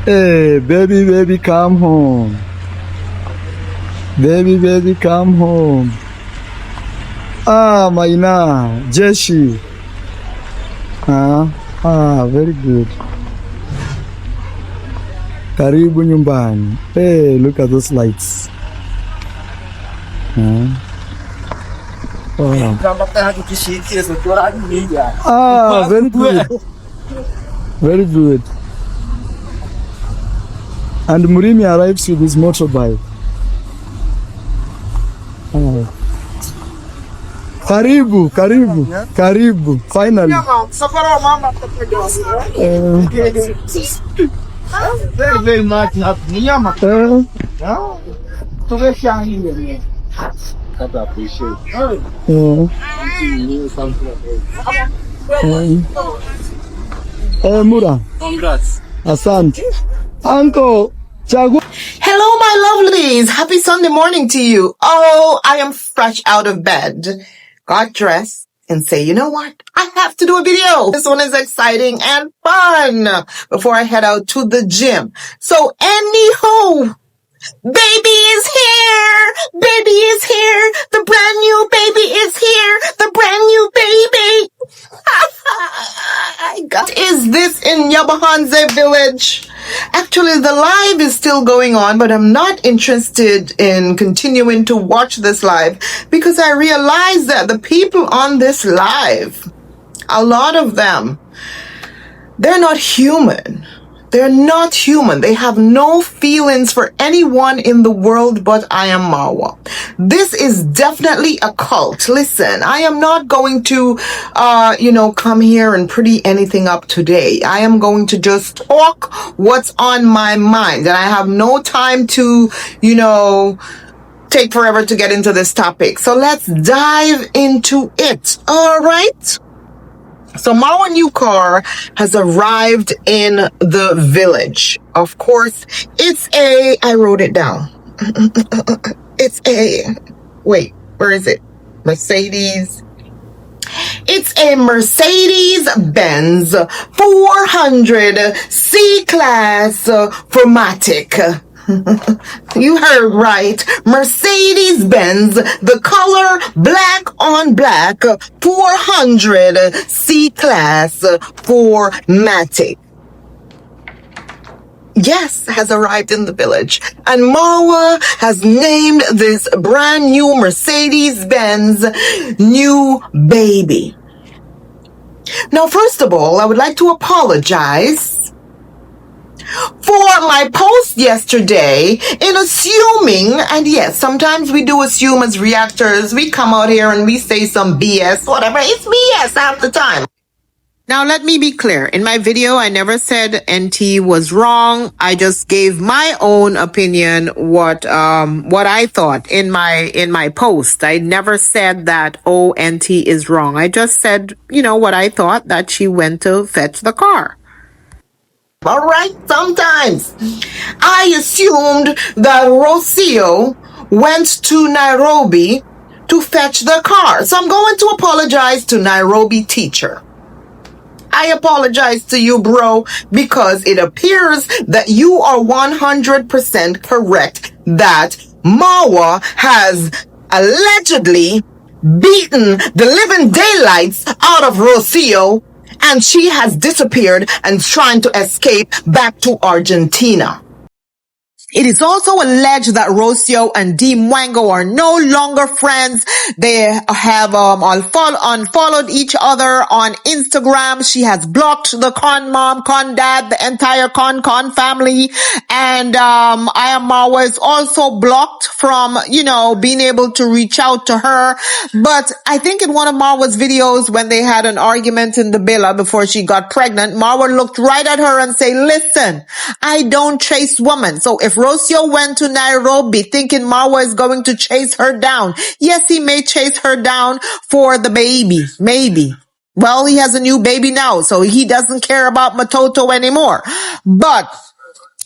Hey, baby, baby, come home. Baby, baby, come home. Ah, Maina, Jeshi. Very good. Karibu nyumbani. Hey, look at those lights. Wow. Very good. Very good. And Murimi arrives with his motorbike. Karibu, karibu, karibu. Finally. Very, very much happy. Mura. Congrats. Asante. Uncle, Chagu. Hello, my lovelies. Happy Sunday morning to you. Oh, I am fresh out of bed. Got dressed and say, you know what? I have to do a video. This one is exciting and fun before I head out to the gym. So anywho, baby is here. Baby is here. The brand new baby is here. The brand new baby. What is this in Yabahanze village? Actually, the live is still going on, but I'm not interested in continuing to watch this live because I realize that the people on this live, a lot of them, they're not human. They're not human. They have no feelings for anyone in the world but I am Marwa. This is definitely a cult. Listen, I am not going to, come here and pretty anything up today. I am going to just talk what's on my mind. And I have no time to, take forever to get into this topic. So let's dive into it. All right. So Marwa new car has arrived in the village. Of course, I wrote it down. Wait, where is it? Mercedes. It's a Mercedes-Benz 400 C-Class Formatic. You heard right. Mercedes-Benz, the color black on black, 400 C-Class Formatic. Yes, has arrived in the village. And Marwa has named this brand new Mercedes-Benz new baby. Now, first of all, I would like to apologize for my post yesterday in assuming, and yes, sometimes we do assume as reactors, we come out here and we say some BS, whatever, it's BS half the time. Now, let me be clear. In my video, I never said NT was wrong. I just gave my own opinion, what I thought in my post. I never said that, NT is wrong. I just said, what I thought, that she went to fetch the car. All right, sometimes I assumed that Rosio went to Nairobi to fetch the car. So I'm going to apologize to Nairobi teacher. I apologize to you, bro, because it appears that you are 100% correct that Marwa has allegedly beaten the living daylights out of Rosio, and she has disappeared and trying to escape back to Argentina. It is also alleged that Rosio and Dee Mwango are no longer friends. They have unfollowed each other on Instagram. She has blocked the con mom, con dad, the entire con family. And I am Marwa is also blocked from, being able to reach out to her. But I think in one of Marwa's videos when they had an argument in the villa before she got pregnant, Marwa looked right at her and said, listen, I don't chase women. So if Rosio went to Nairobi thinking Marwa is going to chase her down, yes, he may chase her down for the baby, maybe. Well, he has a new baby now, so he doesn't care about Mototo anymore. But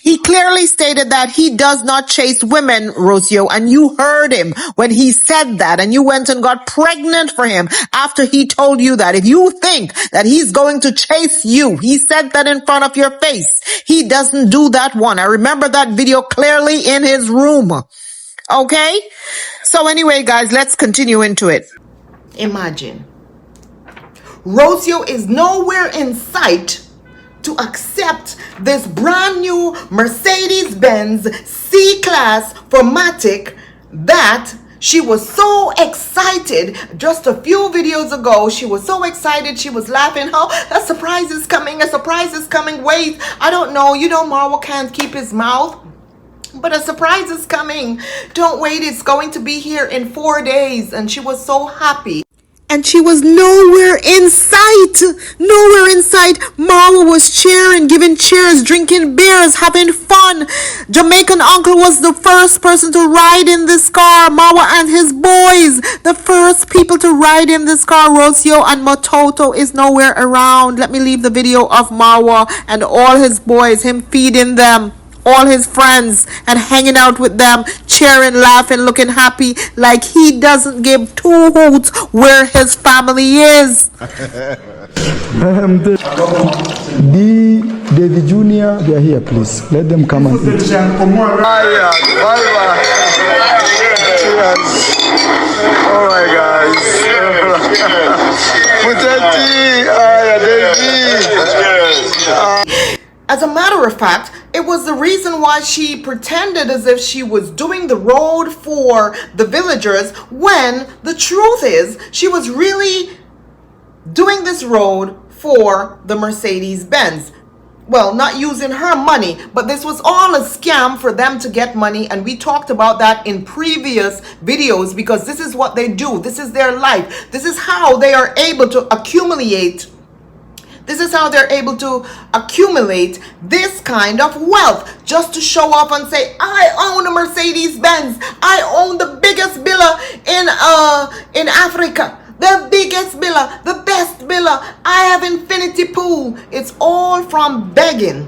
He clearly stated that he does not chase women, Rosio, and you heard him when he said that, and you went and got pregnant for him after he told you that. If you think that he's going to chase you, he said that in front of your face. He doesn't do that one. I remember that video clearly in his room. Okay? So anyway, guys, let's continue into it. Imagine. Rosio is nowhere in sight to accept this brand new Mercedes-Benz C-Class 4MATIC that she was so excited just a few videos ago. She was so excited. She was laughing. Oh, a surprise is coming. A surprise is coming. Wait, I don't know. You know, Marwa can't keep his mouth. But a surprise is coming. Don't wait. It's going to be here in 4 days. And she was so happy. And she was nowhere in sight. Nowhere in sight. Marwa was cheering, giving cheers, drinking beers, having fun. Jamaican uncle was the first person to ride in this car. Marwa and his boys, the first people to ride in this car. Rosio and Mototo is nowhere around. Let me leave the video of Marwa and all his boys, him feeding them, all his friends, and hanging out with them, cheering, laughing, looking happy, like he doesn't give two hoots where his family is. Dee, David Jr., they are here, please. Let them come and eat. Cheers. Oh my guys. As a matter of fact, it was the reason why she pretended as if she was doing the road for the villagers, when the truth is she was really doing this road for the Mercedes-Benz. Well, not using her money, but this was all a scam for them to get money, and we talked about that in previous videos, because this is what they do. This is their life. This is how they are able to accumulate. This is how they're able to accumulate this kind of wealth, just to show off and say, I own a Mercedes-Benz. I own the biggest villa in Africa. The biggest villa, the best villa. I have infinity pool. It's all from begging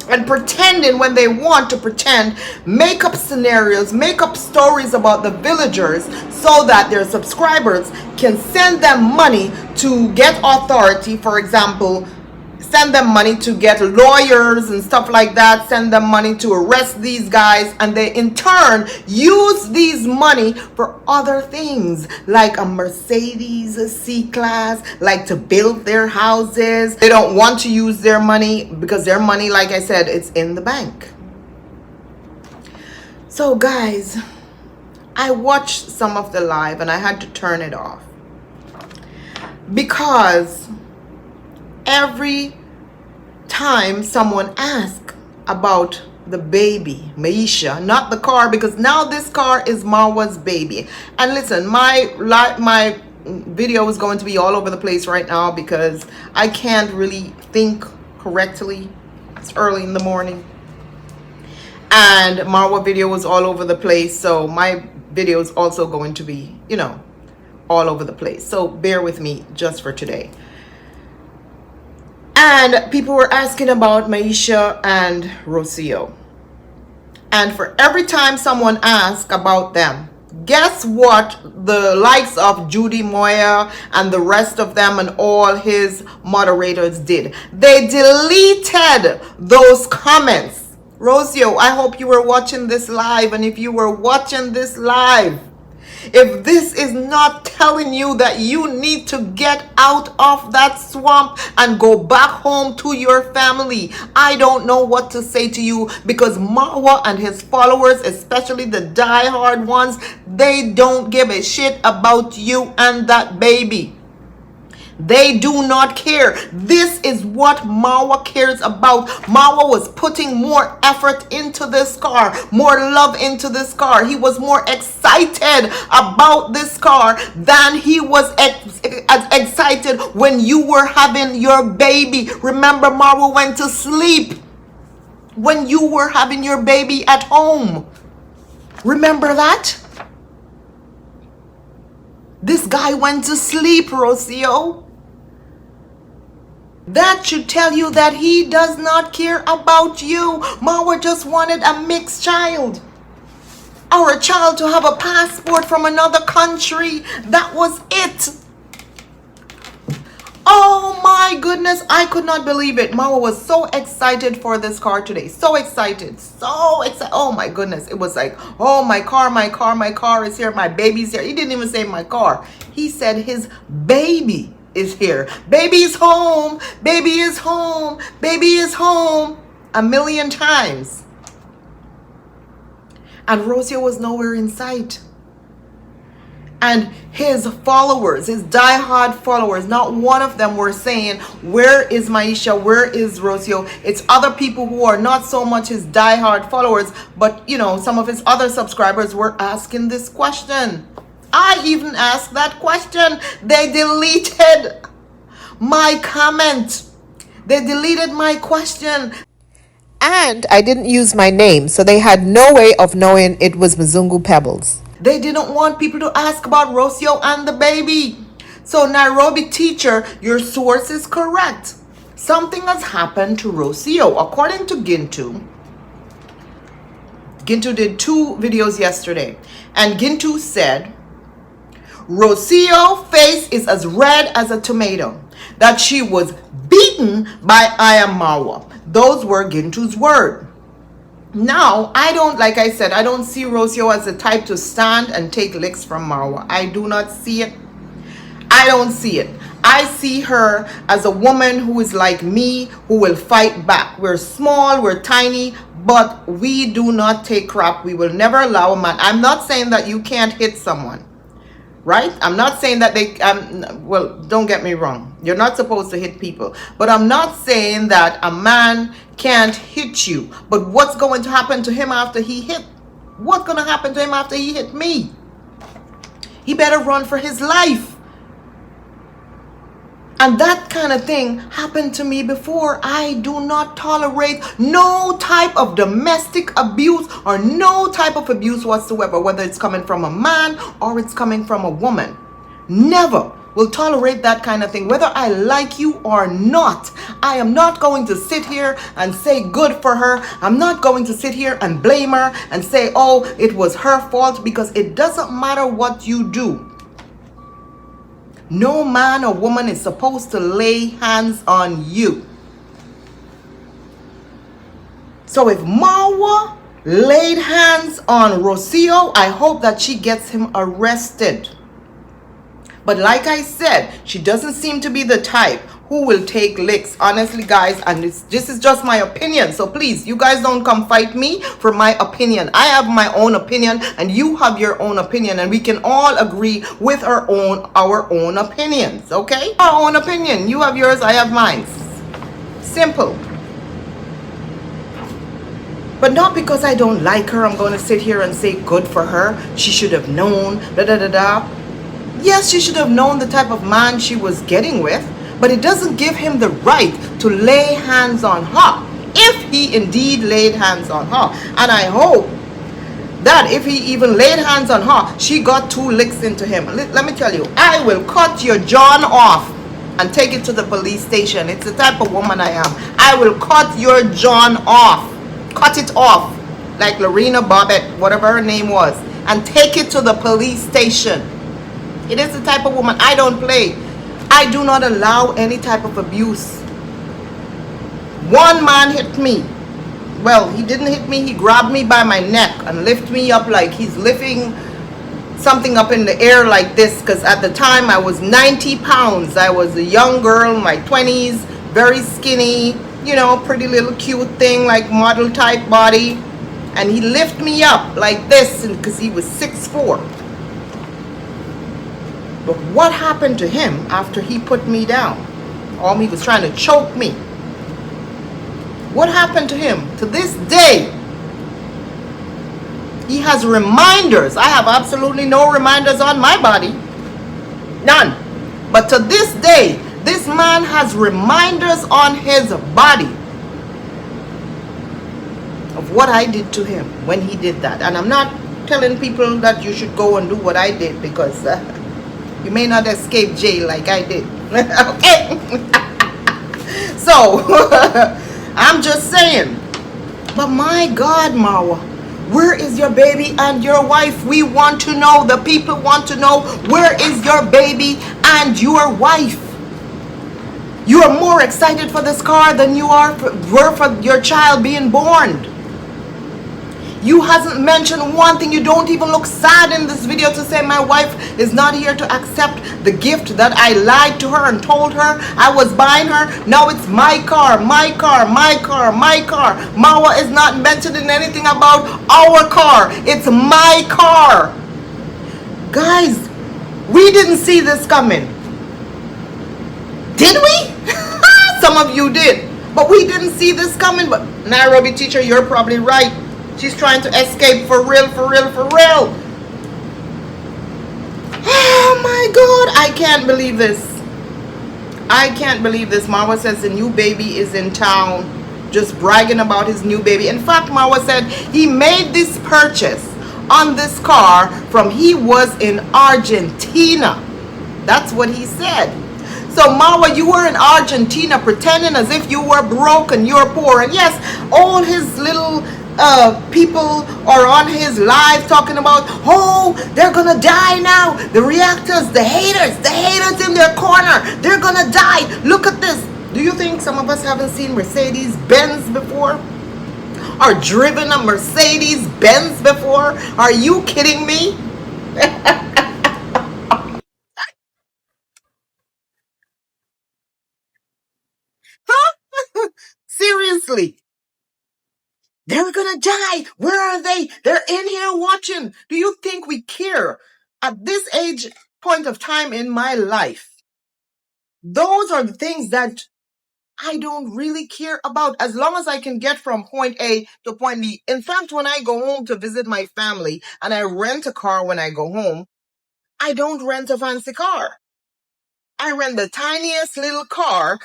and pretending when they want to pretend, make up scenarios, make up stories about the villagers so that their subscribers can send them money to get authority. For example, send them money to get lawyers and stuff like that, send them money to arrest these guys, and they in turn use these money for other things, like a Mercedes C-Class, like to build their houses. They don't want to use their money because their money, like I said, it's in the bank. So guys, I watched some of the live and I had to turn it off, because every time someone asks about the baby, Maisha, not the car, because now this car is Marwa's baby. And listen, my video is going to be all over the place right now because I can't really think correctly. It's early in the morning. And Marwa video was all over the place, so my video is also going to be, you know, all over the place. So bear with me just for today. And people were asking about Maisha and Rosio. And for every time someone asked about them, guess what the likes of Dee Mwango and the rest of them and all his moderators did? They deleted those comments. Rosio, I hope you were watching this live. And if you were watching this live, if this is not telling you that you need to get out of that swamp and go back home to your family, I don't know what to say to you, because Marwa and his followers, especially the die-hard ones, they don't give a shit about you and that baby. They do not care. This is what Marwa cares about. Marwa was putting more effort into this car, more love into this car. He was more excited about this car than he was excited when you were having your baby. Remember, Marwa went to sleep when you were having your baby at home. Remember that? This guy went to sleep, Rosio. That should tell you that he does not care about you. Marwa just wanted a mixed child. Or a child to have a passport from another country. That was it. Oh my goodness, I could not believe it. Marwa was so excited for this car today. So excited. So excited. Oh my goodness. It was like, oh, my car is here. My baby's here. He didn't even say my car. He said his baby is here. Baby is home. Baby is home. Baby is home. 1,000,000 times. And Rosio was nowhere in sight. And his followers, his diehard followers, not one of them were saying, where is Maisha? Where is Rosio? It's other people who are not so much his diehard followers, but you know, some of his other subscribers were asking this question. I even asked that question. They deleted my comment. They deleted my question. And I didn't use my name, so they had no way of knowing it was Mzungu Pebbles. They didn't want people to ask about Rosio and the baby. So Nairobi teacher, your source is correct. Something has happened to Rosio. According to Gintu, Gintu did 2 videos yesterday. And Gintu said, Rosio's face is as red as a tomato. That she was beaten by Marwa. Those were Gintu's words. Now, like I said, I don't see Rosio as the type to stand and take licks from Marwa. I do not see it. I don't see it. I see her as a woman who is like me, who will fight back. We're small, we're tiny, but we do not take crap. We will never allow a man. I'm not saying that you can't hit someone, right? I'm not saying that well, don't get me wrong. You're not supposed to hit people. But I'm not saying that a man can't hit you. But what's going to happen to him after he hit? What's going to happen to him after he hit me? He better run for his life. And that kind of thing happened to me before. I do not tolerate no type of domestic abuse or no type of abuse whatsoever, whether it's coming from a man or it's coming from a woman. Never will tolerate that kind of thing, whether I like you or not. I am not going to sit here and say good for her. I'm not going to sit here and blame her and say, oh, it was her fault, because it doesn't matter what you do. No man or woman is supposed to lay hands on you. So if Marwa laid hands on Rosio, I hope that she gets him arrested. But like I said, she doesn't seem to be the type who will take licks. Honestly, guys, and this is just my opinion. So please, you guys don't come fight me for my opinion. I have my own opinion and you have your own opinion. And we can all agree with our own opinions, okay? Our own opinion. You have yours, I have mine. Simple. But not because I don't like her, I'm going to sit here and say good for her. She should have known, da-da-da-da. Yes, she should have known the type of man she was getting with, but it doesn't give him the right to lay hands on her, if he indeed laid hands on her. And I hope that if he even laid hands on her, she got 2 licks into him. Let me tell you, I will cut your jaw off and take it to the police station. It's the type of woman I am. I will cut your jaw off, cut it off, like Lorena Bobbitt, whatever her name was, and take it to the police station. It is the type of woman. I don't play. I do not allow any type of abuse. One man hit me. Well, he didn't hit me. He grabbed me by my neck and lifted me up like he's lifting something up in the air like this. Because at the time I was 90 pounds. I was a young girl in my 20s, very skinny, you know, pretty little cute thing, like model type body. And he lifted me up like this because he was 6'4". But what happened to him after he put me down? He was trying to choke me. What happened to him? To this day, he has reminders. I have absolutely no reminders on my body. None. But to this day, this man has reminders on his body of what I did to him when he did that. And I'm not telling people that you should go and do what I did, because you may not escape jail like I did. Okay? So, I'm just saying. But my God, Marwa, where is your baby and your wife? We want to know. The people want to know, where is your baby and your wife? You are more excited for this car than you were for your child being born. You hasn't mentioned one thing. You don't even look sad in this video to say my wife is not here to accept the gift that I lied to her and told her I was buying her. Now it's my car, my car, my car, my car. Marwa is not mentioning anything about our car. It's my car. Guys, we didn't see this coming. Did we? Some of you did. But we didn't see this coming. But Nairobi teacher, you're probably right. She's trying to escape for real, for real, for real. Oh my God, I can't believe this. I can't believe this. Marwa says the new baby is in town, just bragging about his new baby. In fact, Marwa said he made this purchase on this car from he was in Argentina. That's what he said. So Marwa, you were in Argentina pretending as if you were broke and you're poor. And yes, all his little people are on his live talking about, oh, they're gonna die now. The reactors, the haters in their corner, they're gonna die. Look at this. Do you think some of us haven't seen Mercedes Benz before? Or driven a Mercedes Benz before? Are you kidding me? Seriously. They're gonna die. Where are they? They're in here watching. Do you think we care? At this age, point of time in my life, those are the things that I don't really care about, as long as I can get from point A to point B. In fact, when I go home to visit my family and I rent a car when I go home, I don't rent a fancy car. I rent the tiniest little car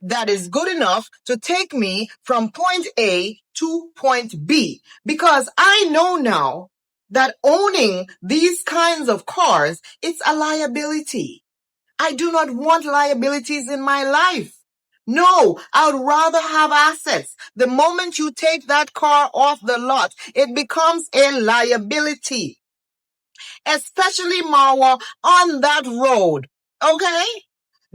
that is good enough to take me from point A to point B. Because I know now that owning these kinds of cars, it's a liability. I do not want liabilities in my life. No, I would rather have assets. The moment you take that car off the lot, it becomes a liability. Especially Marwa on that road. Okay?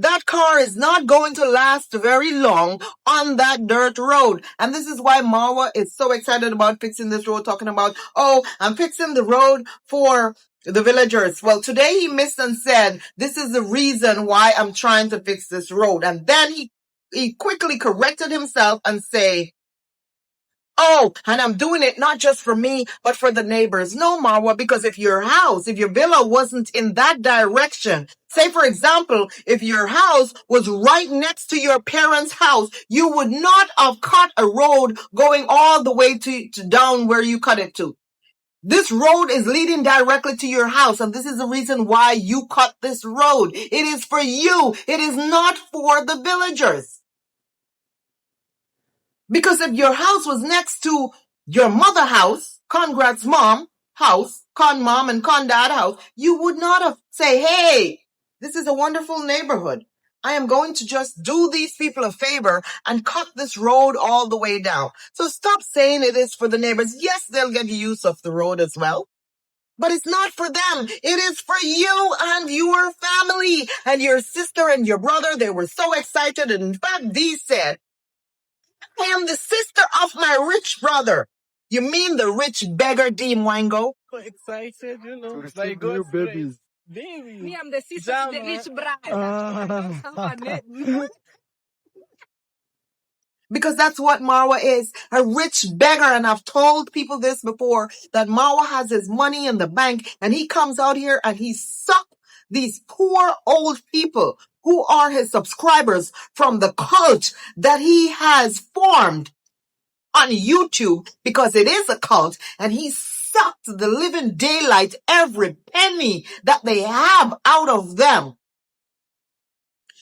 That car is not going to last very long on that dirt road. And this is why Marwa is so excited about fixing this road, talking about, oh, I'm fixing the road for the villagers. Well, today he missed and said, this is the reason why I'm trying to fix this road. And then he quickly corrected himself and say, oh, and I'm doing it not just for me, but for the neighbors. No, Marwa, because if your villa wasn't in that direction, say for example, if your house was right next to your parents' house, you would not have cut a road going all the way to down where you cut it to. This road is leading directly to your house, and this is the reason why you cut this road. It is for you. It is not for the villagers. Because if your house was next to your mother house, Conrad's mom house, Con mom and Con dad house, you would not have say, hey, this is a wonderful neighborhood. I am going to just do these people a favor and cut this road all the way down. So stop saying it is for the neighbors. Yes, they'll get use of the road as well. But it's not for them. It is for you and your family and your sister and your brother. They were so excited. And in fact, Dee said, I am the sister of my rich brother. You mean the rich beggar Dee Mwango? So excited, you know. To receive Like new God's babies. Baby. Me, I'm the sister of the rich bride. Because that's what Marwa is, a rich beggar. And I've told people this before, that Marwa has his money in the bank and he comes out here and he sucks these poor old people who are his subscribers from the cult that he has formed on YouTube, because it is a cult, and he sucked the living daylight, every penny that they have out of them.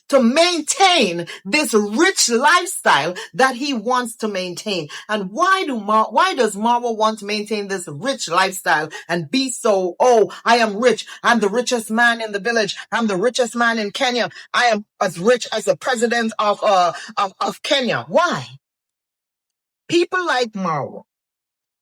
to maintain this rich lifestyle that he wants to maintain. And why does Marwa want to maintain this rich lifestyle and be so, oh, I am rich. I'm the richest man in the village. I'm the richest man in Kenya. I am as rich as the president of Kenya. Why? People like Marwa,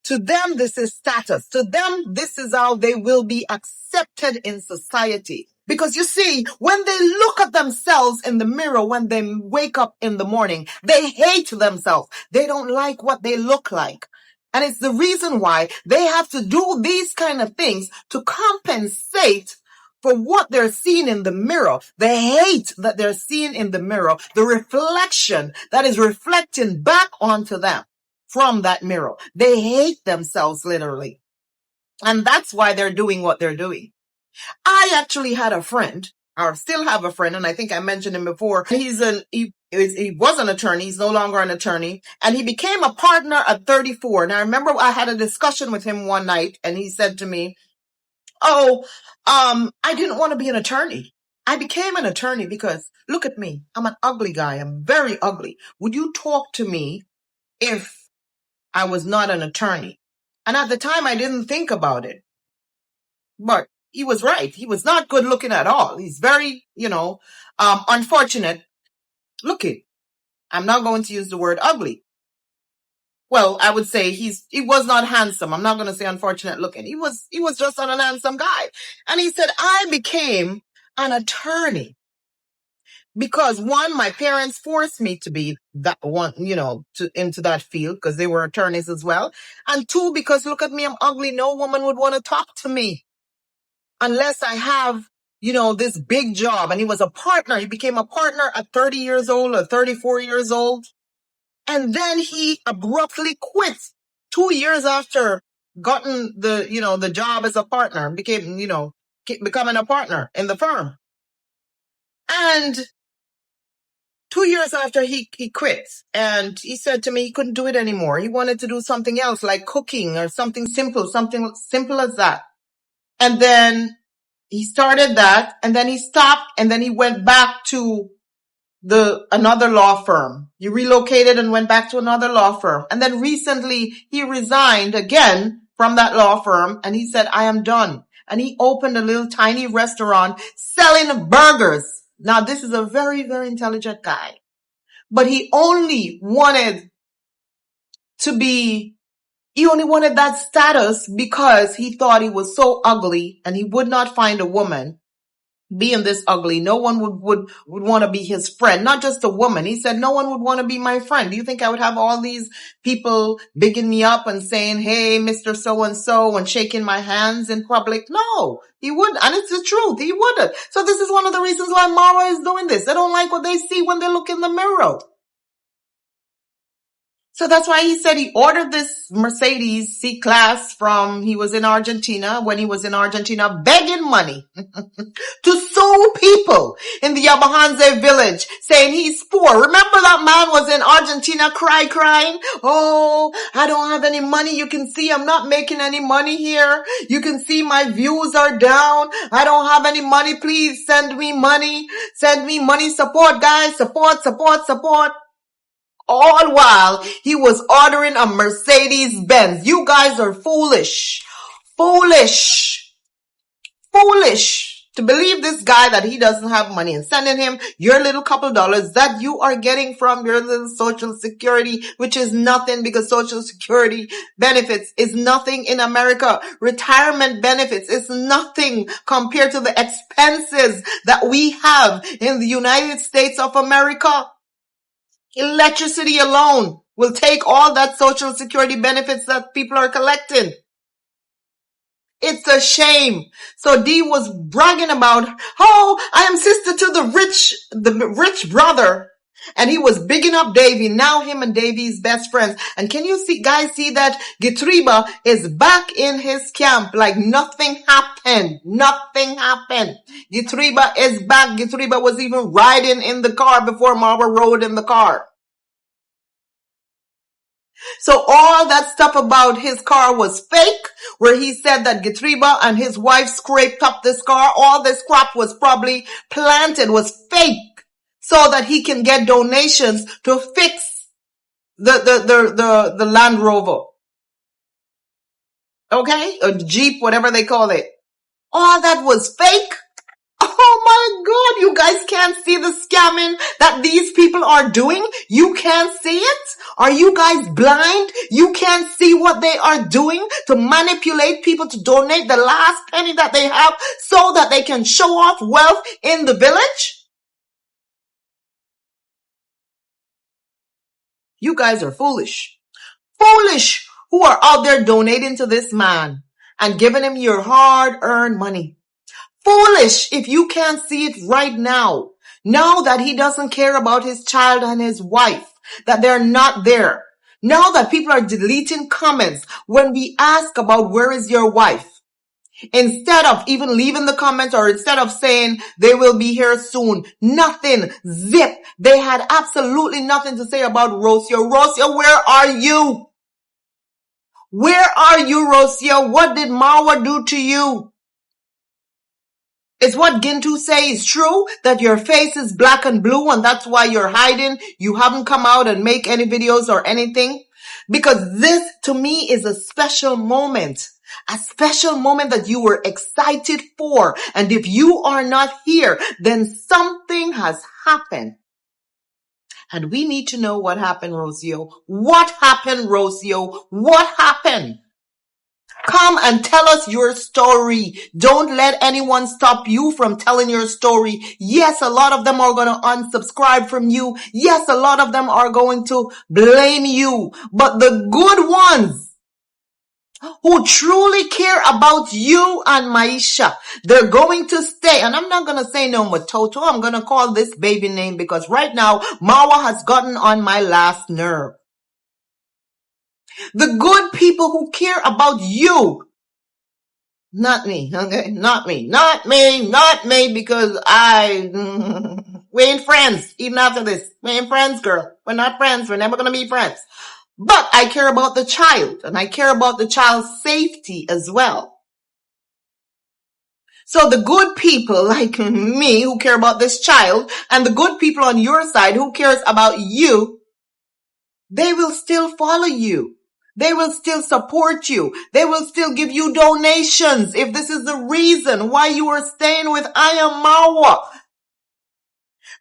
to them, this is status. To them, this is how they will be accepted in society. Because you see, when they look at themselves in the mirror, when they wake up in the morning, they hate themselves. They don't like what they look like. And it's the reason why they have to do these kind of things to compensate for what they're seeing in the mirror. The hate that they're seeing in the mirror, the reflection that is reflecting back onto them from that mirror. They hate themselves literally. And that's why they're doing what they're doing. I actually had a friend, or still have a friend, and I think I mentioned him before. He was an attorney. He's no longer an attorney. And he became a partner at 34. And I remember I had a discussion with him one night, and he said to me, I didn't want to be an attorney. I became an attorney because, look at me. I'm an ugly guy. I'm very ugly. Would you talk to me if I was not an attorney? And at the time, I didn't think about it. But he was right. He was not good looking at all. He's very, unfortunate looking. I'm not going to use the word ugly. Well, I would say he was not handsome. I'm not going to say unfortunate looking. He was just not an handsome guy. And he said, I became an attorney because one, my parents forced me to be that one, into that field because they were attorneys as well. And two, because look at me, I'm ugly. No woman would want to talk to me unless I have, this big job. And he was a partner. He became a partner at 30 years old or 34 years old. And then he abruptly quit 2 years after gotten the job as a partner, became, becoming a partner in the firm. And 2 years after he quit, and he said to me he couldn't do it anymore. He wanted to do something else like cooking or something simple as that. And then he started that, and then he stopped, and then he went back to another law firm. He relocated and went back to another law firm. And then recently he resigned again from that law firm, and he said, I am done. And he opened a little tiny restaurant selling burgers. Now, this is a very, very intelligent guy, but he only wanted that status because he thought he was so ugly and he would not find a woman being this ugly. No one would want to be his friend, not just a woman. He said, no one would want to be my friend. Do you think I would have all these people bigging me up and saying, hey, Mr. So-and-so, and shaking my hands in public? No, he wouldn't. And it's the truth. He wouldn't. So this is one of the reasons why Marwa is doing this. They don't like what they see when they look in the mirror. So that's why he said he ordered this Mercedes C-Class he was in Argentina, when he was in Argentina begging money to sue people in the Yabahanze village saying he's poor. Remember that man was in Argentina crying, oh, I don't have any money. You can see I'm not making any money here. You can see my views are down. I don't have any money. Please send me money. Send me money. Support, guys. Support. All while he was ordering a Mercedes Benz. You guys are foolish to believe this guy that he doesn't have money and sending him your little couple dollars that you are getting from your little Social Security, which is nothing because Social Security benefits is nothing in America. Retirement benefits is nothing compared to the expenses that we have in the United States of America. Electricity alone will take all that Social Security benefits that people are collecting. It's a shame. So Dee was bragging about, oh, I am sister to the rich brother. And he was bigging up Davy. Now him and Davy's best friends. And can you guys see that Gitriba is back in his camp like nothing happened. Gitriba is back. Gitriba was even riding in the car before Marwa rode in the car. So all that stuff about his car was fake, where he said that Gitriba and his wife scraped up this car. All this crap was probably planted, was fake. so that he can get donations to fix the Land Rover. Okay? Or Jeep, whatever they call it. All that was fake. Oh my God, you guys can't see the scamming that these people are doing? You can't see it? Are you guys blind? You can't see what they are doing to manipulate people to donate the last penny that they have so that they can show off wealth in the village? You guys are foolish. Foolish who are out there donating to this man and giving him your hard-earned money. Foolish if you can't see it right now. Now that he doesn't care about his child and his wife, that they're not there. Now that people are deleting comments when we ask about where is your wife. Instead of even leaving the comments or instead of saying they will be here soon. Nothing. Zip. They had absolutely nothing to say about Rosio. Rosio, where are you? Where are you, Rosio? What did Marwa do to you? Is what Gintu say is true? That your face is black and blue and that's why you're hiding? You haven't come out and make any videos or anything? Because this to me is a special moment. A special moment that you were excited for. And if you are not here, then something has happened. And we need to know what happened, Rosio. What happened, Rosio? What happened? Come and tell us your story. Don't let anyone stop you from telling your story. Yes, a lot of them are going to unsubscribe from you. Yes, a lot of them are going to blame you. But the good ones who truly care about you and Maisha, they're going to stay. And I'm not going to say no Mototo. I'm going to call this baby name because right now, Marwa has gotten on my last nerve. The good people who care about you. Not me, okay? Not me, because we ain't friends, even after this. We ain't friends, girl. We're not friends. We're never gonna be friends. But I care about the child, and I care about the child's safety as well. So the good people like me who care about this child, and the good people on your side who cares about you, they will still follow you. They will still support you. They will still give you donations if this is the reason why you are staying with I Am Marwa.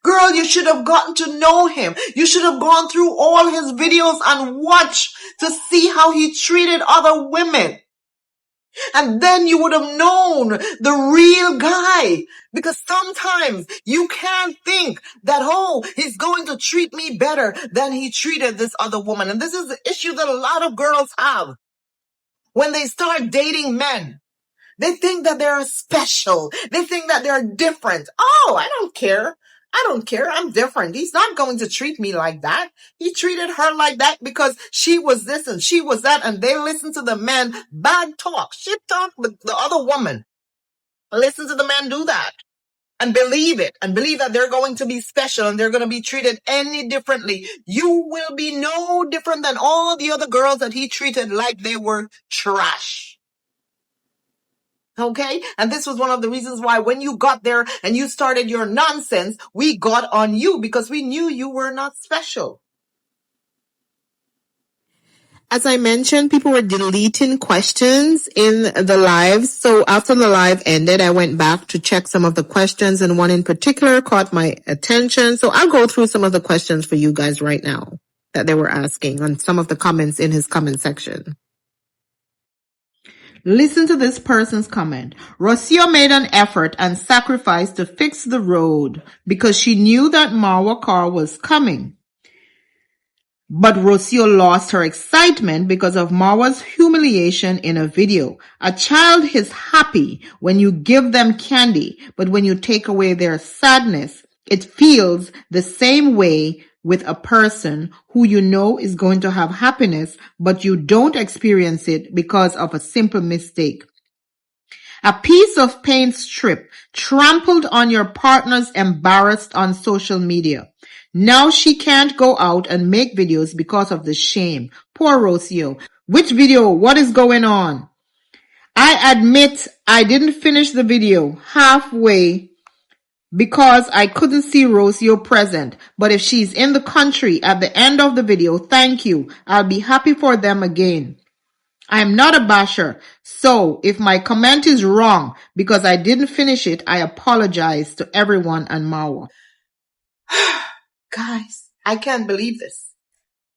Girl, you should have gotten to know him. You should have gone through all his videos and watched to see how he treated other women. And then you would have known the real guy. Because sometimes you can't think that, oh, he's going to treat me better than he treated this other woman. And this is the issue that a lot of girls have. When they start dating men, they think that they're special. They think that they're different. Oh, I don't care. I'm different. He's not going to treat me like that. He treated her like that because she was this and she was that. And they listen to the man bad talk, shit talk with the other woman. Listen to the man do that and believe it and believe that they're going to be special and they're going to be treated any differently. You will be no different than all the other girls that he treated like they were trash. Okay? And this was one of the reasons why when you got there and you started your nonsense, we got on you because we knew you were not special. As I mentioned, people were deleting questions in the live. So after the live ended, I went back to check some of the questions and one in particular caught my attention. So I'll go through some of the questions for you guys right now that they were asking on some of the comments in his comment section. Listen to this person's comment. Rosio made an effort and sacrifice to fix the road because she knew that Marwa car was coming. But Rosio lost her excitement because of Marwa's humiliation in a video. A child is happy when you give them candy, but when you take away their sadness, it feels the same way with a person who you know is going to have happiness, but you don't experience it because of a simple mistake. A piece of paint strip trampled on your partner's embarrassed on social media. Now she can't go out and make videos because of the shame. Poor Rosio. Which video? What is going on? I admit I didn't finish the video halfway because I couldn't see Rosio present. But if she's in the country at the end of the video, thank you. I'll be happy for them again. I'm not a basher, so if my comment is wrong because I didn't finish it, I apologize to everyone and Marwa. Guys, I can't believe this.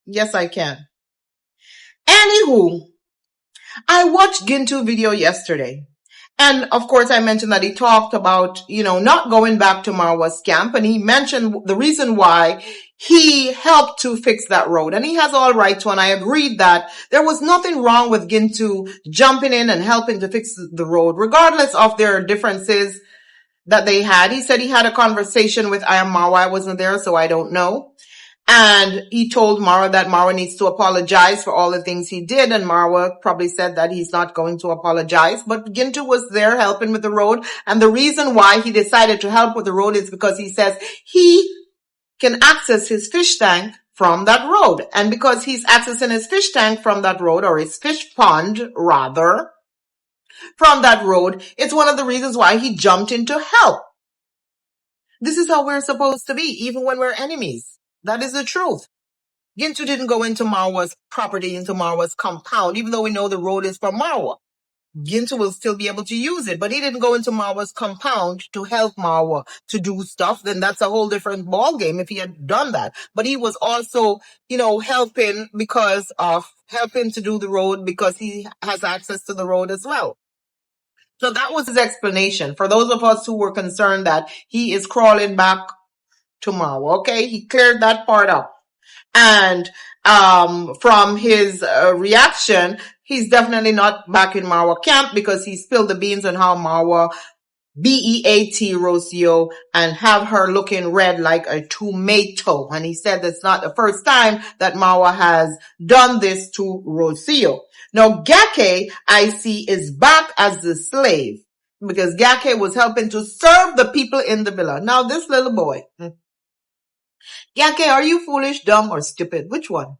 Yes, I can. Anywho, I watched Gintu video yesterday. And of course, I mentioned that he talked about, not going back to Marwa's camp. And he mentioned the reason why he helped to fix that road. And he has all right to, and I agreed that there was nothing wrong with Gintu jumping in and helping to fix the road, regardless of their differences that they had. He said he had a conversation with Marwa. I wasn't there, so I don't know. And he told Marwa that Marwa needs to apologize for all the things he did. And Marwa probably said that he's not going to apologize. But Gintu was there helping with the road. And the reason why he decided to help with the road is because he says he can access his fish tank from that road. And because he's accessing his fish tank from that road, or his fish pond rather, from that road, it's one of the reasons why he jumped in to help. This is how we're supposed to be, even when we're enemies. That is the truth. Gintu didn't go into Marwa's property, into Marwa's compound, even though we know the road is for Marwa. Gintu will still be able to use it, but he didn't go into Marwa's compound to help Marwa to do stuff. Then that's a whole different ball game if he had done that. But he was also, helping to do the road because he has access to the road as well. So that was his explanation. For those of us who were concerned that he is crawling back to Marwa, okay? He cleared that part up. And from his reaction, he's definitely not back in Marwa camp because he spilled the beans on how Marwa B-E-A-T Rosio and have her looking red like a tomato. And he said that's not the first time that Marwa has done this to Rosio. Now, Gake, I see, is back as the slave because Gake was helping to serve the people in the villa. Now, this little boy, Gake, are you foolish, dumb, or stupid? Which one?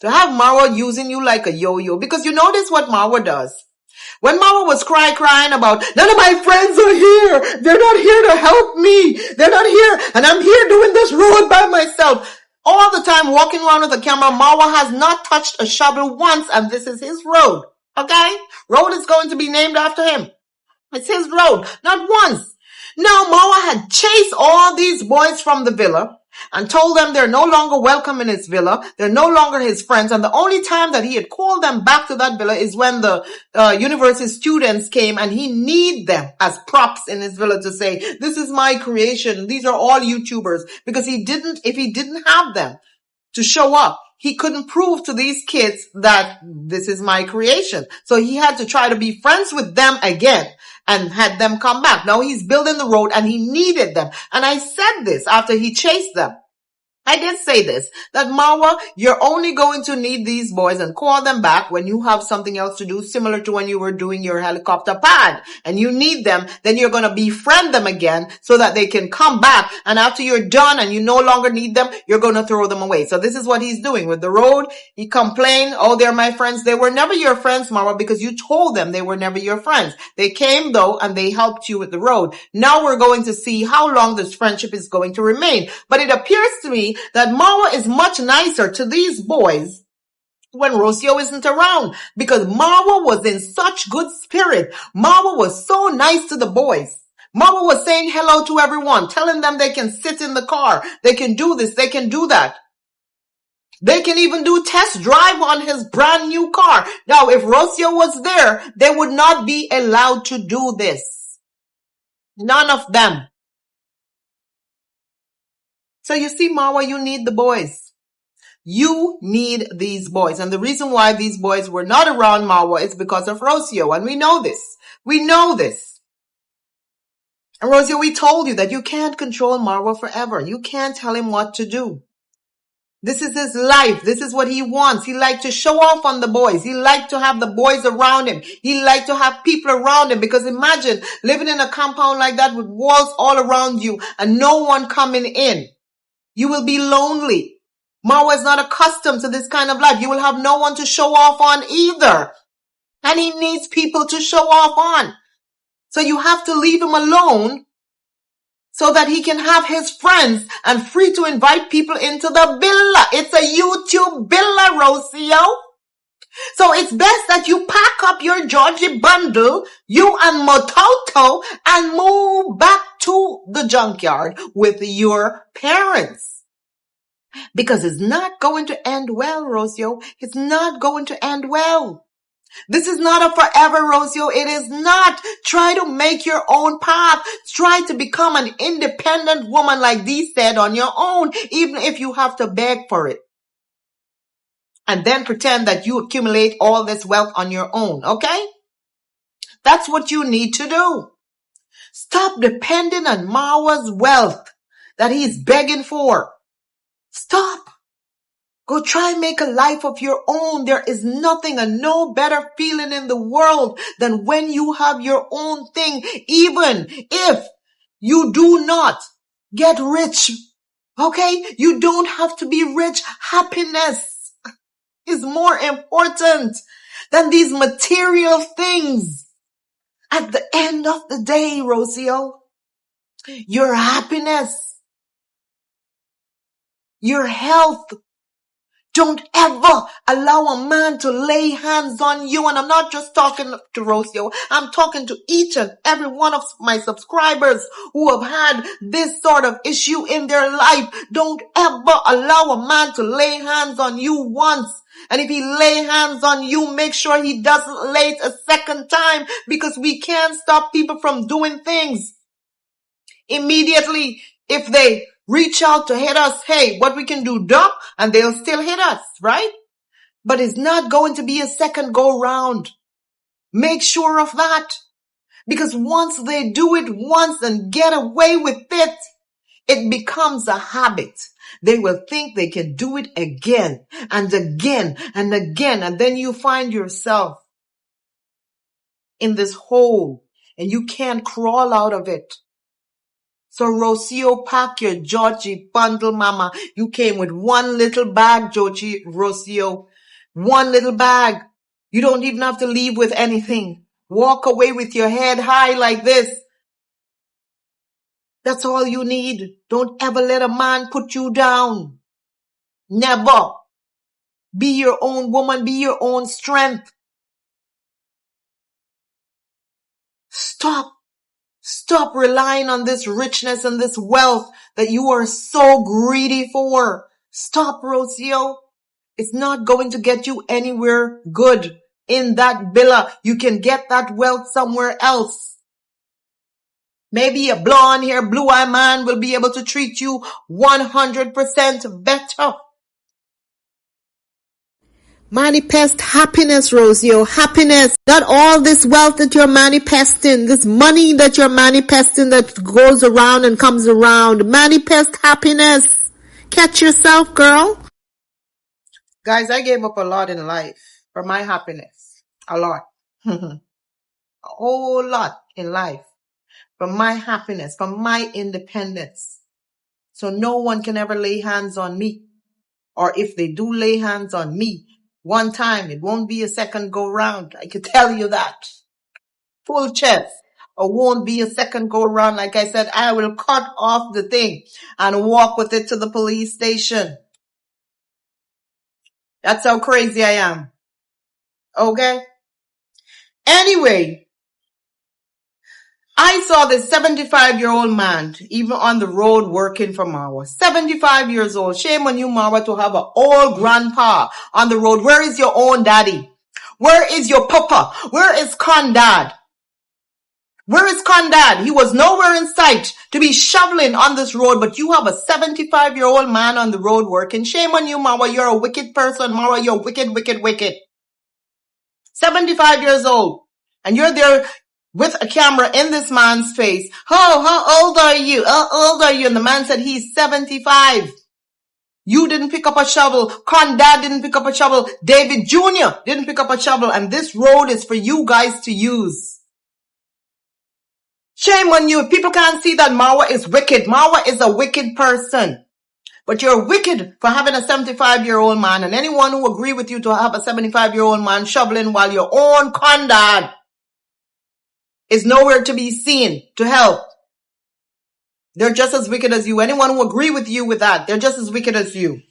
To have Marwa using you like a yo-yo, because you notice what Marwa does. When Marwa was crying about, none of my friends are here. They're not here to help me. They're not here. And I'm here doing this road by myself. All the time walking around with a camera, Marwa has not touched a shovel once, and this is his road. Okay? Road is going to be named after him. It's his road. Not once. Now, Marwa had chased all these boys from the villa and told them they're no longer welcome in his villa. They're no longer his friends. And the only time that he had called them back to that villa is when the university students came and he needed them as props in his villa to say, this is my creation. These are all YouTubers. Because if he didn't have them to show up, he couldn't prove to these kids that this is my creation. So he had to try to be friends with them again and had them come back. Now he's building the road and he needed them. And I said this after he chased them. I did say this, that Marwa, you're only going to need these boys and call them back when you have something else to do, similar to when you were doing your helicopter pad and you need them. Then you're going to befriend them again so that they can come back. And after you're done and you no longer need them, you're going to throw them away. So this is what he's doing with the road. He complained, oh, they're my friends. They were never your friends, Marwa, because you told them they were never your friends. They came though and they helped you with the road. Now we're going to see how long this friendship is going to remain. But it appears to me that Marwa is much nicer to these boys when Rosio isn't around, because Marwa was in such good spirit. Marwa was so nice to the boys. Marwa was saying hello to everyone, telling them they can sit in the car, they can do this, they can do that. They can even do test drive on his brand new car. Now, if Rosio was there, they would not be allowed to do this. None of them. So you see, Marwa, you need the boys. You need these boys. And the reason why these boys were not around Marwa is because of Rosio. And we know this. We know this. And Rosio, we told you that you can't control Marwa forever. You can't tell him what to do. This is his life. This is what he wants. He liked to show off on the boys. He liked to have the boys around him. He liked to have people around him, because imagine living in a compound like that with walls all around you and no one coming in. You will be lonely. Marwa is not accustomed to this kind of life. You will have no one to show off on either. And he needs people to show off on. So you have to leave him alone so that he can have his friends and free to invite people into the villa. It's a YouTube villa, Rosio. So it's best that you pack up your Georgie bundle, you and Mototo, and move back to the junkyard with your parents. Because it's not going to end well, Rosio. It's not going to end well. This is not a forever, Rosio. It is not. Try to make your own path. Try to become an independent woman like Dee said on your own, even if you have to beg for it. And then pretend that you accumulate all this wealth on your own, okay? That's what you need to do. Stop depending on Marwa's wealth that he's begging for. Stop. Go try and make a life of your own. There is nothing and no better feeling in the world than when you have your own thing, even if you do not get rich. Okay? You don't have to be rich. Happiness is more important than these material things. At the end of the day, Rosio, your happiness, your health. Don't ever allow a man to lay hands on you. And I'm not just talking to Rosio. I'm talking to each and every one of my subscribers who have had this sort of issue in their life. Don't ever allow a man to lay hands on you once. And if he lay hands on you, make sure he doesn't lay it a second time, because we can't stop people from doing things. Immediately, if they reach out to hit us, hey, what we can do, duh, and they'll still hit us, right? But it's not going to be a second go round. Make sure of that. Because once they do it once and get away with it, it becomes a habit. They will think they can do it again and again and again. And then you find yourself in this hole and you can't crawl out of it. So Rosio, pack your Georgie bundle, mama. You came with one little bag, Rosio. One little bag. You don't even have to leave with anything. Walk away with your head high like this. That's all you need. Don't ever let a man put you down. Never. Be your own woman. Be your own strength. Stop relying on this richness and this wealth that you are so greedy for. Stop, Rosio. It's not going to get you anywhere good in that villa. You can get that wealth somewhere else. Maybe a blonde hair, blue-eyed man will be able to treat you 100% better. Manifest happiness, Rosio. Happiness. Not all this wealth that you're manifesting, this money that you're manifesting that goes around and comes around. Manifest happiness. Catch yourself, girl. Guys, I gave up a lot in life for my happiness. A lot. A whole lot in life for my happiness, for my independence. So no one can ever lay hands on me. Or if they do lay hands on me, one time, it won't be a second go round. I can tell you that. Full chest. It won't be a second go round. Like I said, I will cut off the thing and walk with it to the police station. That's how crazy I am. Okay? Anyway, I saw this 75-year-old man, even on the road working for Marwa. 75 years old. Shame on you, Marwa, to have an old grandpa on the road. Where is your own daddy? Where is your papa? Where is Condad? Where is Condad? He was nowhere in sight to be shoveling on this road, but you have a 75-year-old man on the road working. Shame on you, Marwa. You're a wicked person. Marwa, you're wicked, wicked, wicked. 75 years old. And you're there with a camera in this man's face. Oh, how old are you? How old are you? And the man said he's 75. You didn't pick up a shovel. Condad didn't pick up a shovel. David Jr. didn't pick up a shovel. And this road is for you guys to use. Shame on you. People can't see that Marwa is wicked. Marwa is a wicked person. But you're wicked for having a 75-year-old man. And anyone who agree with you to have a 75-year-old man shoveling while your own Condad is nowhere to be seen to help. They're just as wicked as you. Anyone who agree with you with that, they're just as wicked as you.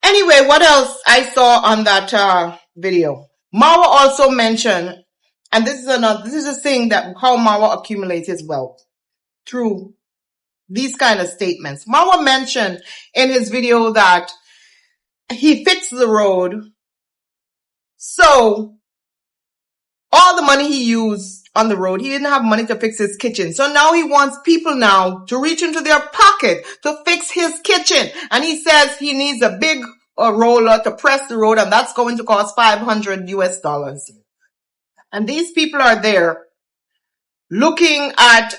Anyway, what else I saw on that video? Marwa also mentioned, and this is a thing that how Marwa accumulates his wealth through these kind of statements. Marwa mentioned in his video that he fixed the road, so all the money he used on the road, he didn't have money to fix his kitchen. So now he wants people now to reach into their pocket to fix his kitchen. And he says he needs a big roller to press the road, and that's going to cost $500 US. And these people are there looking at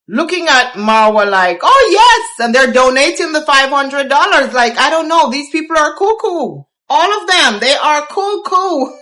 Marwa like, oh yes, and they're donating the $500. Like, I don't know, these people are cuckoo. All of them, they are cuckoo.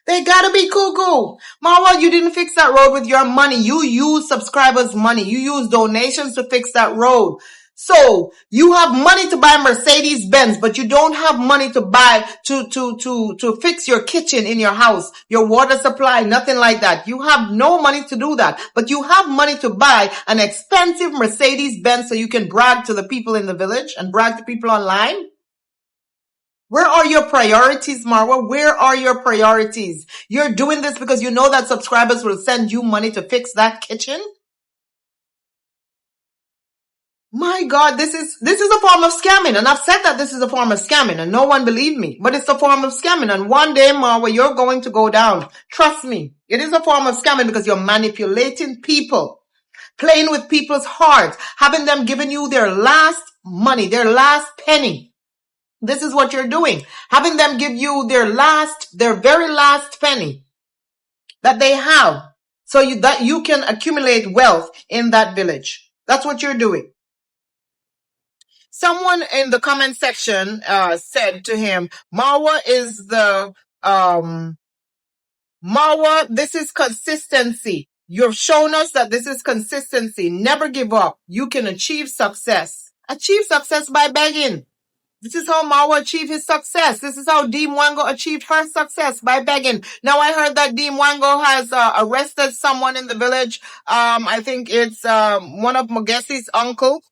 They gotta be cuckoo. Marwa, you didn't fix that road with your money. You use subscribers' money. You use donations to fix that road. So you have money to buy Mercedes Benz, but you don't have money to buy to fix your kitchen in your house, your water supply, nothing like that. You have no money to do that, but you have money to buy an expensive Mercedes Benz so you can brag to the people in the village and brag to people online. Where are your priorities, Marwa? Where are your priorities? You're doing this because you know that subscribers will send you money to fix that kitchen? My God, this is a form of scamming. And I've said that this is a form of scamming and no one believed me. But it's a form of scamming. And one day, Marwa, you're going to go down. Trust me. It is a form of scamming because you're manipulating people, playing with people's hearts, having them giving you their last money, their last penny. This is what you're doing. Having them give you their very last penny that they have so that you can accumulate wealth in that village. That's what you're doing. Someone in the comment section said to him, Marwa, this is consistency. You've shown us that this is consistency. Never give up. You can achieve success. Achieve success by begging. This is how Marwa achieved his success. This is how Dee Mwango achieved her success, by begging. Now I heard that Dee Mwango has arrested someone in the village. I think it's one of Mogesi's uncle,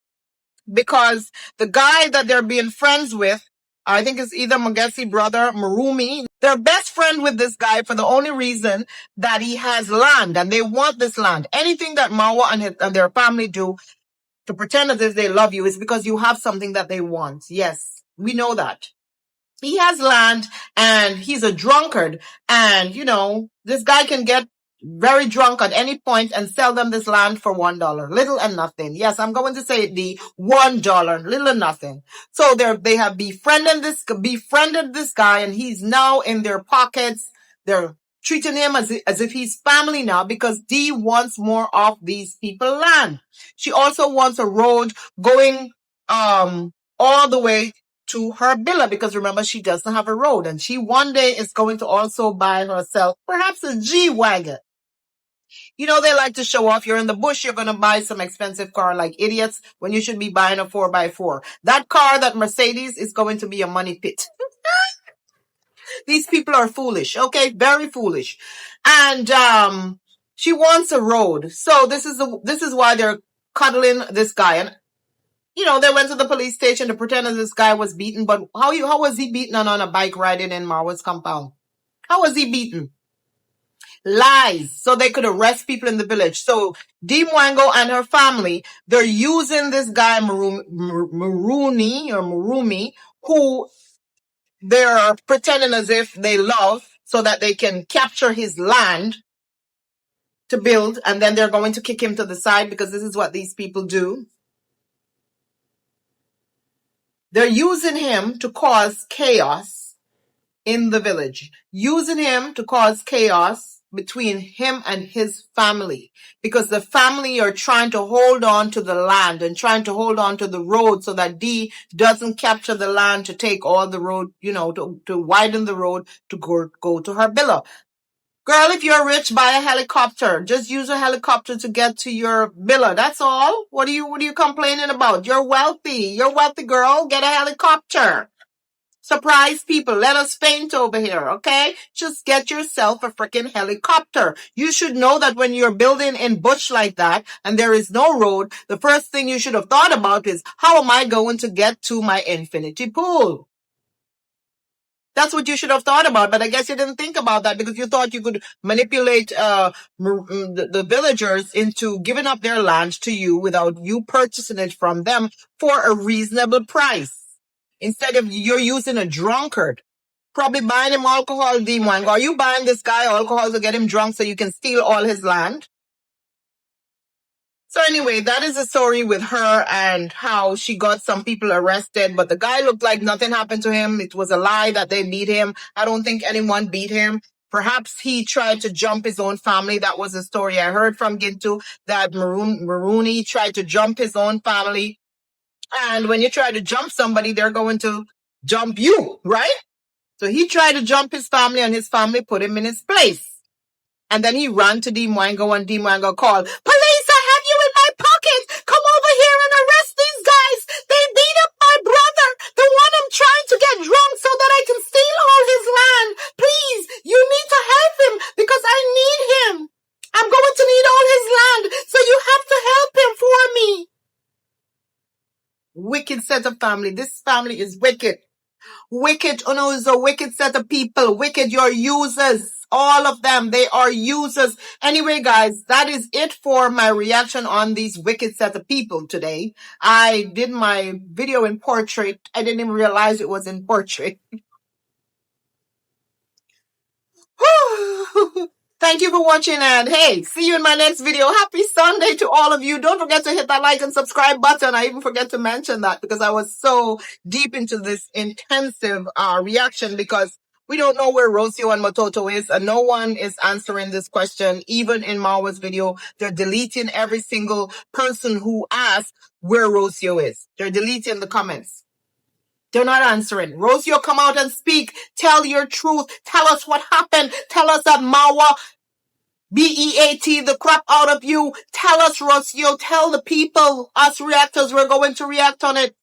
because the guy that they're being friends with, I think it's either Mogesi brother, Marumi. They're best friend with this guy for the only reason that he has land and they want this land. Anything that Marwa and their family do to pretend as if they love you is because you have something that they want. Yes. We know that. He has land and he's a drunkard, and this guy can get very drunk at any point and sell them this land for $1, little and nothing. Yes, I'm going to say it, the $1, little and nothing. So they have befriended this guy, and he's now in their pockets. They're treating him as if he's family now because Dee wants more of these people land. She also wants a road going all the way to her villa, because remember, she doesn't have a road, and she one day is going to also buy herself perhaps a G-Wagon. They like to show off. You're in the bush, you're going to buy some expensive car like idiots when you should be buying a 4x4. That car, that Mercedes, is going to be a money pit. These people are foolish, okay? Very foolish. And she wants a road. So this is why they're cuddling this guy. And they went to the police station to pretend that this guy was beaten, but how was he beaten on a bike riding in Marwa's compound? How was he beaten? Lies, so they could arrest people in the village. So Dee Mwango and her family, they're using this guy Marumi, who they're pretending as if they love, so that they can capture his land to build, and then they're going to kick him to the side, because this is what these people do. They're using him to cause chaos in the village, using him to cause chaos between him and his family, because the family are trying to hold on to the land and trying to hold on to the road so that Dee doesn't capture the land to take all the road, to widen the road to go to her villa. Girl, if you're rich, buy a helicopter. Just use a helicopter to get to your villa. That's all. What are you complaining about? You're wealthy. You're wealthy, girl. Get a helicopter. Surprise people. Let us faint over here, okay? Just get yourself a freaking helicopter. You should know that when you're building in bush like that and there is no road, the first thing you should have thought about is, how am I going to get to my infinity pool? That's what you should have thought about, but I guess you didn't think about that because you thought you could manipulate the villagers into giving up their land to you without you purchasing it from them for a reasonable price. Instead of you're using a drunkard, probably buying him alcohol, Dee Mwango. Are you buying this guy alcohol to get him drunk so you can steal all his land? So anyway, that is the story with her and how she got some people arrested, but the guy looked like nothing happened to him. It was a lie that they beat him. I don't think anyone beat him. Perhaps he tried to jump his own family. That was the story I heard from Gintu, that Marooney tried to jump his own family. And when you try to jump somebody, they're going to jump you, right? So he tried to jump his family and his family put him in his place. And then he ran to Dee Mwango and Dee Mwango called, "Police, I have you in my pocket. Come over here and arrest these guys. They beat up my brother, the one I'm trying to get drunk so that I can steal all his land. Please, you need to help him because I need him. I'm going to need all his land, so you have to help him for me." Wicked set of family. This family is wicked. Wicked, no, it's a wicked set of people. Wicked, your users. All of them, they are users. Anyway, guys, that is it for my reaction on these wicked set of people today. I did my video in portrait. I didn't even realize it was in portrait. Thank you for watching, and hey, see you in my next video. Happy Sunday to all of you. Don't forget to hit that like and subscribe button. I even forget to mention that because I was so deep into this intensive reaction because we don't know where Rosio and Mototo is, and no one is answering this question. Even in Marwa's video, they're deleting every single person who asked where Rosio is. They're deleting the comments. They're not answering. Rosio, come out and speak. Tell your truth. Tell us what happened. Tell us that Marwa BEAT the crap out of you. Tell us, Rosio. Tell the people, us reactors, we're going to react on it.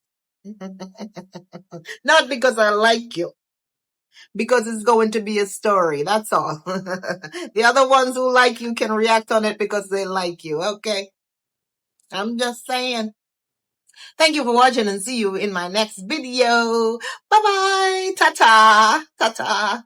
Not because I like you. Because it's going to be a story. That's all. The other ones who like you can react on it because they like you. Okay? I'm just saying. Thank you for watching and see you in my next video. Bye-bye. Ta-ta. Ta-ta.